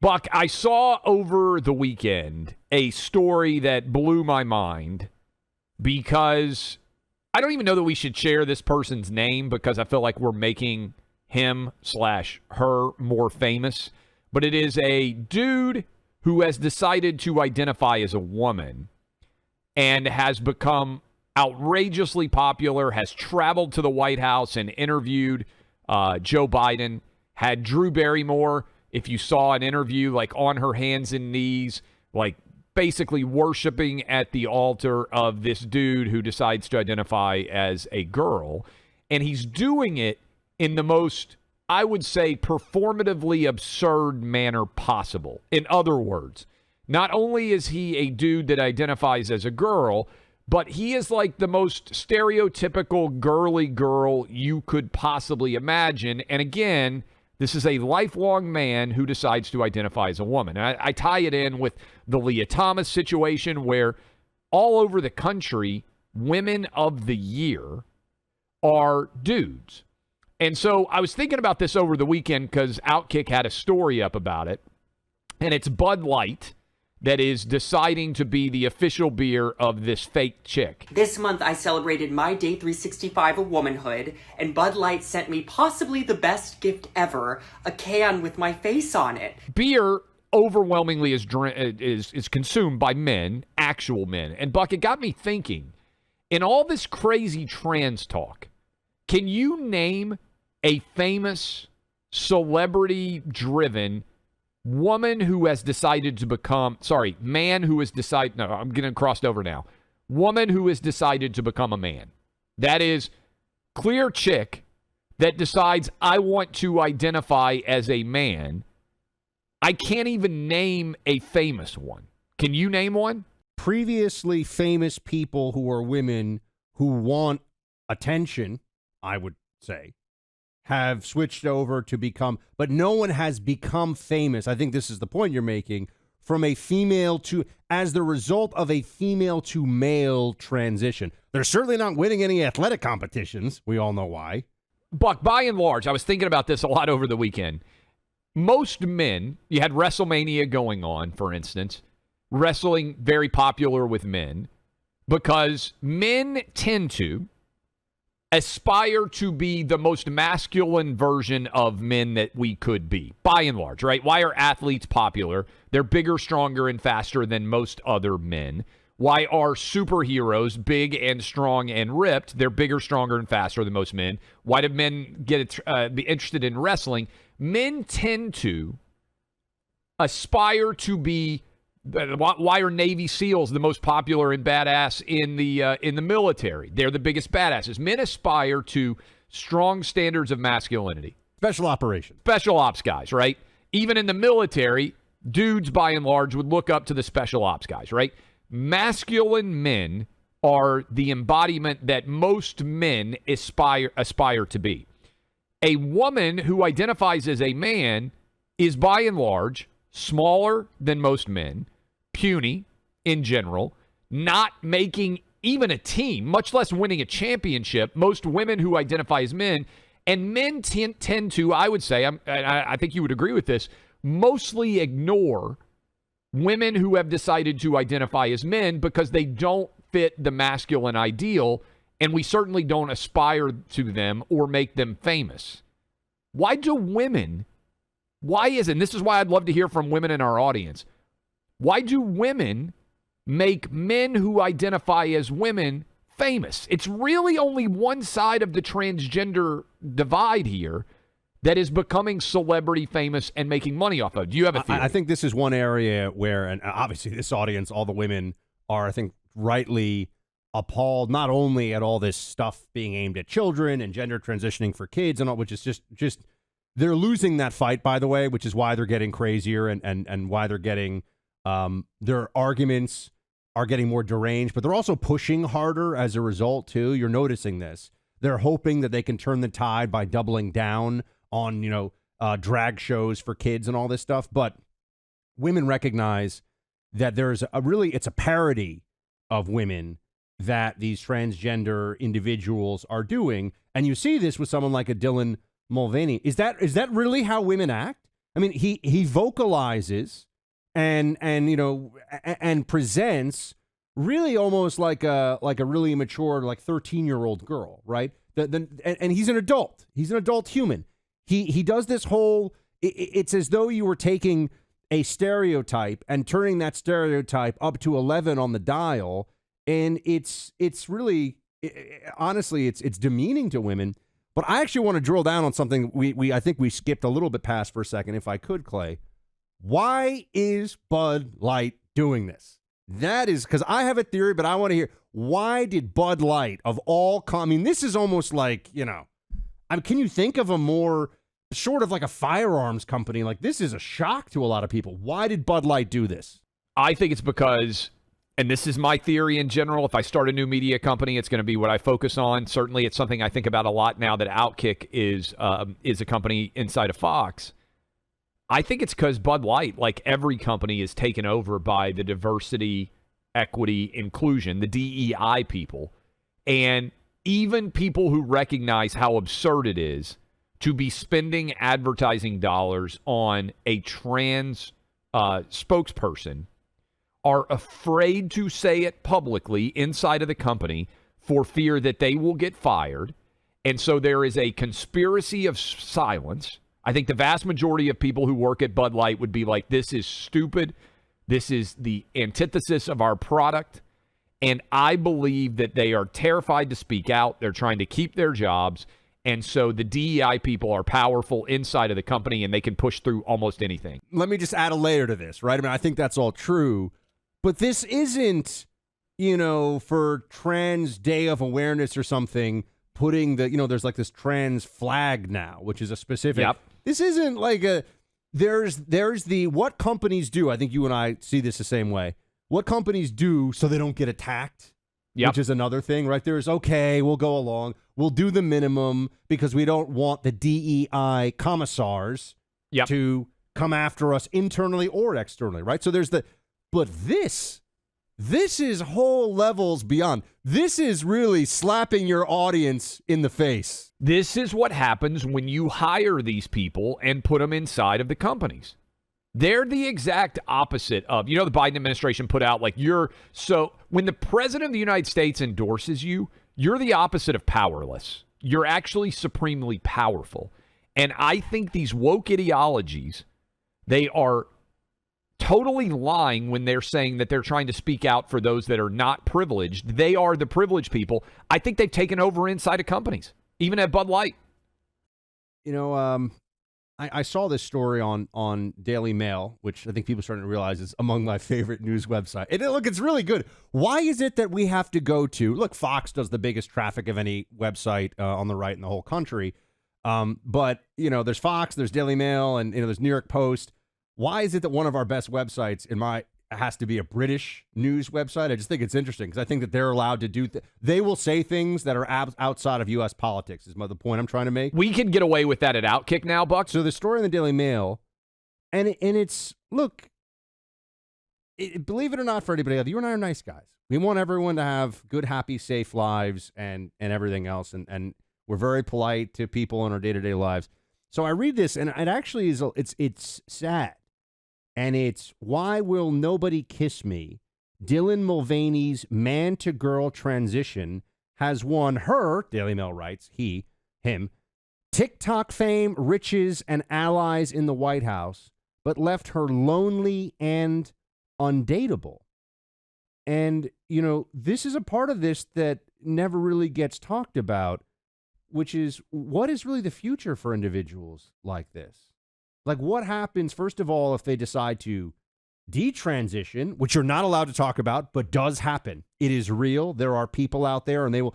Buck, I saw over the weekend a story that blew my mind because I don't even know that we should share this person's name because I feel like we're making him/her more famous. But it is a dude who has decided to identify as a woman and has become outrageously popular, has traveled to the White House and interviewed Joe Biden, had Drew Barrymore, if you saw an interview, like on her hands and knees, like basically worshiping at the altar of this dude who decides to identify as a girl. And he's doing it in the most, I would say, performatively absurd manner possible. In other words, not only is he a dude that identifies as a girl, but he is like the most stereotypical girly girl you could possibly imagine. And again, this is a lifelong man who decides to identify as a woman. And I tie it in with the Leah Thomas situation where all over the country, women of the year are dudes. And so I was thinking about this over the weekend because Outkick had a story up about it. And it's Bud Light that is deciding to be the official beer of this fake chick. This month I celebrated my day 365 of womanhood, and Bud Light sent me possibly the best gift ever, a can with my face on it. Beer overwhelmingly is consumed by men, actual men. And Buck, it got me thinking, in all this crazy trans talk, can you name a famous celebrity-driven woman who has decided to become, man who has decided, no, I'm getting crossed over now. Woman who has decided to become a man. That is, clear chick that decides, I want to identify as a man. I can't even name a famous one. Can you name one? Previously famous people who are women who want attention, I would say, have switched over to become, but no one has become famous. I think this is the point you're making, from a female to, as the result of a female to male transition. They're certainly not winning any athletic competitions. We all know why. Buck, by and large, I was thinking about this a lot over the weekend. Most men, you had WrestleMania going on, for instance, wrestling very popular with men, because men tend to aspire to be the most masculine version of men that we could be, by and large, right? Why are athletes popular? They're bigger, stronger, and faster than most other men. Why are superheroes big and strong and ripped? They're bigger, stronger, and faster than most men. Why do men be interested in wrestling? Men tend to aspire to be. Why are Navy SEALs the most popular and badass in the military? They're the biggest badasses. Men aspire to strong standards of masculinity. Special operations. Special ops guys, right? Even in the military, dudes by and large would look up to the special ops guys, right? Masculine men are the embodiment that most men aspire to be. A woman who identifies as a man is by and large smaller than most men, puny in general, not making even a team, much less winning a championship. Most women who identify as men, and men tend to, I would say, I think you would agree with this, mostly ignore women who have decided to identify as men because they don't fit the masculine ideal, and we certainly don't aspire to them or make them famous. Why is it, and this is why I'd love to hear from women in our audience, why do women make men who identify as women famous? It's really only one side of the transgender divide here that is becoming celebrity famous and making money off of. Do you have a theory? I think this is one area where, and obviously this audience, all the women are, I think, rightly appalled, not only at all this stuff being aimed at children and gender transitioning for kids and all, which is just they're losing that fight, by the way, which is why they're getting crazier and why they're getting, their arguments are getting more deranged, but they're also pushing harder as a result, too. You're noticing this. They're hoping that they can turn the tide by doubling down on, drag shows for kids and all this stuff. But women recognize that there's it's a parody of women that these transgender individuals are doing. And you see this with someone like a Dylan Mulvaney. Is that really how women act? I mean, he vocalizes and presents really almost like a really immature, like 13-year-old girl, right? And he's an adult. He's an adult human. He does this whole. It's as though you were taking a stereotype and turning that stereotype up to 11 on the dial, and it's really, honestly, it's demeaning to women. But I actually want to drill down on something I think we skipped a little bit past for a second, if I could, Clay. Why is Bud Light doing this? That is because I have a theory, but I want to hear, why did Bud Light, of all, I mean, this is almost like, can you think of a more, short of like a firearms company, like this is a shock to a lot of people. Why did Bud Light do this? I think it's because, and this is my theory in general, if I start a new media company, it's going to be what I focus on. Certainly it's something I think about a lot now that Outkick is a company inside of Fox. I think it's because Bud Light, like every company, is taken over by the diversity, equity, inclusion, the DEI people. And even people who recognize how absurd it is to be spending advertising dollars on a trans spokesperson are afraid to say it publicly inside of the company for fear that they will get fired. And so there is a conspiracy of silence. I think the vast majority of people who work at Bud Light would be like, this is stupid. This is the antithesis of our product. And I believe that they are terrified to speak out. They're trying to keep their jobs. And so the DEI people are powerful inside of the company, and they can push through almost anything. Let me just add a layer to this, right? I mean, I think that's all true. But this isn't, for Trans Day of Awareness or something, putting there's like this trans flag now, which is a specific. Yep. This isn't like there's the what companies do. I think you and I see this the same way. What companies do so they don't get attacked, which is another thing, right? There's, okay, we'll go along. We'll do the minimum because we don't want the DEI commissars to come after us internally or externally, right? So there's but this is whole levels beyond. This is really slapping your audience in the face. This is what happens when you hire these people and put them inside of the companies. They're the exact opposite of, the Biden administration put out, so when the president of the United States endorses you, you're the opposite of powerless. You're actually supremely powerful. And I think these woke ideologies, they are totally lying when they're saying that they're trying to speak out for those that are not privileged. They are the privileged people. I think they've taken over inside of companies, even at Bud Light. I saw this story on Daily Mail, which I think people are starting to realize is among my favorite news websites. And look, it's really good. Why is it that we have to go to, look, Fox does the biggest traffic of any website on the right in the whole country. But, there's Fox, there's Daily Mail, and, there's New York Post. Why is it that one of our best websites has to be a British news website? I just think it's interesting because I think that they're allowed to do they will say things that are outside of U.S. politics is the point I'm trying to make. We can get away with that at Outkick now, Buck. So the story in the Daily Mail, and it's, look, believe it or not, for anybody else, you and I are nice guys. We want everyone to have good, happy, safe lives and everything else, and we're very polite to people in our day-to-day lives. So I read this, and it actually is, it's sad. And it's, why will nobody kiss me? Dylan Mulvaney's man-to-girl transition has won her, Daily Mail writes, him, TikTok fame, riches, and allies in the White House, but left her lonely and undateable. And, this is a part of this that never really gets talked about, which is, what is really the future for individuals like this? Like, what happens, first of all, if they decide to detransition, which you're not allowed to talk about, but does happen. It is real. There are people out there, and they will.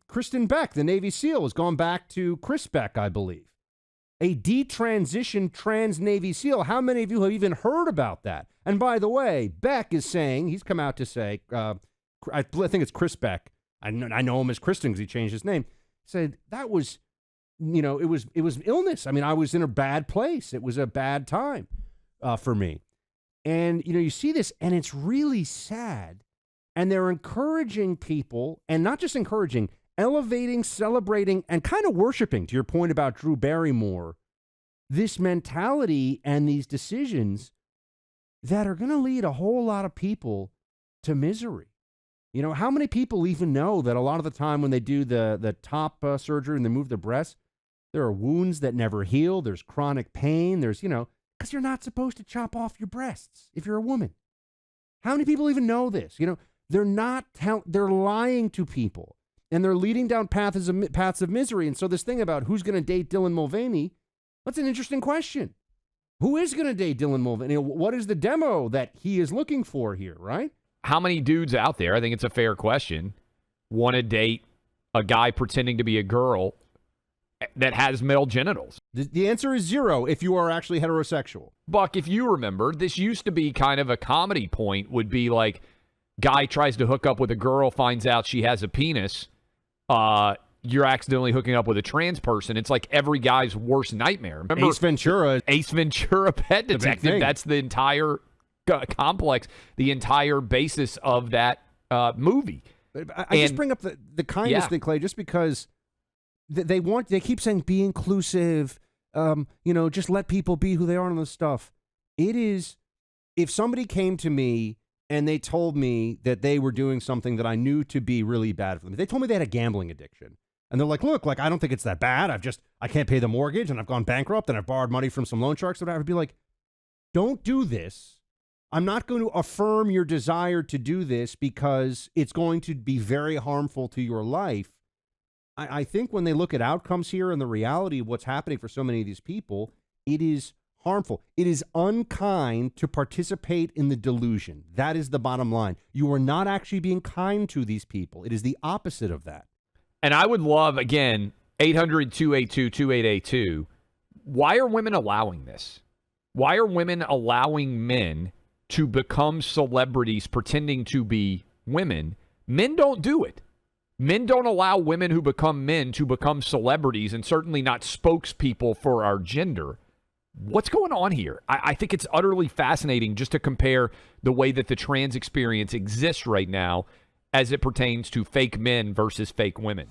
Kristen Beck, the Navy SEAL, has gone back to Chris Beck, I believe. A detransitioned trans Navy SEAL. How many of you have even heard about that? And by the way, Beck is saying, he's come out to say, I think it's Chris Beck. I know him as Kristen because he changed his name. Said that was. It was illness. I mean, I was in a bad place. It was a bad time for me. And, you see this, and it's really sad. And they're encouraging people, and not just encouraging, elevating, celebrating, and kind of worshiping, to your point about Drew Barrymore, this mentality and these decisions that are going to lead a whole lot of people to misery. You know, how many people even know that a lot of the time when they do the top surgery and they move their breasts, there are wounds that never heal. There's chronic pain. There's, because you're not supposed to chop off your breasts if you're a woman. How many people even know this? They're lying to people, and they're leading down paths of misery. And so this thing about who's going to date Dylan Mulvaney, that's an interesting question. Who is going to date Dylan Mulvaney? What is the demo that he is looking for here, right? How many dudes out there, I think it's a fair question, want to date a guy pretending to be a girl that has male genitals? The answer is 0 if you are actually heterosexual. Buck, if you remember, this used to be kind of a comedy point, would be like, guy tries to hook up with a girl, finds out she has a penis, you're accidentally hooking up with a trans person. It's like every guy's worst nightmare. Remember Ace Ventura, Pet Detective, that's the entire complex, the entire basis of that movie. I just bring up the kindness thing, Clay, just because they keep saying be inclusive, just let people be who they are and this stuff. It is, if somebody came to me and they told me that they were doing something that I knew to be really bad for them. They told me they had a gambling addiction. And they're like, look, I don't think it's that bad. I can't pay the mortgage and I've gone bankrupt and I've borrowed money from some loan sharks. And I would be like, don't do this. I'm not going to affirm your desire to do this because it's going to be very harmful to your life. I think when they look at outcomes here and the reality of what's happening for so many of these people, it is harmful. It is unkind to participate in the delusion. That is the bottom line. You are not actually being kind to these people. It is the opposite of that. And I would love, again, 800-282-2882, why are women allowing this? Why are women allowing men to become celebrities pretending to be women? Men don't do it. Men don't allow women who become men to become celebrities, and certainly not spokespeople for our gender. What's going on here? I think it's utterly fascinating just to compare the way that the trans experience exists right now as it pertains to fake men versus fake women.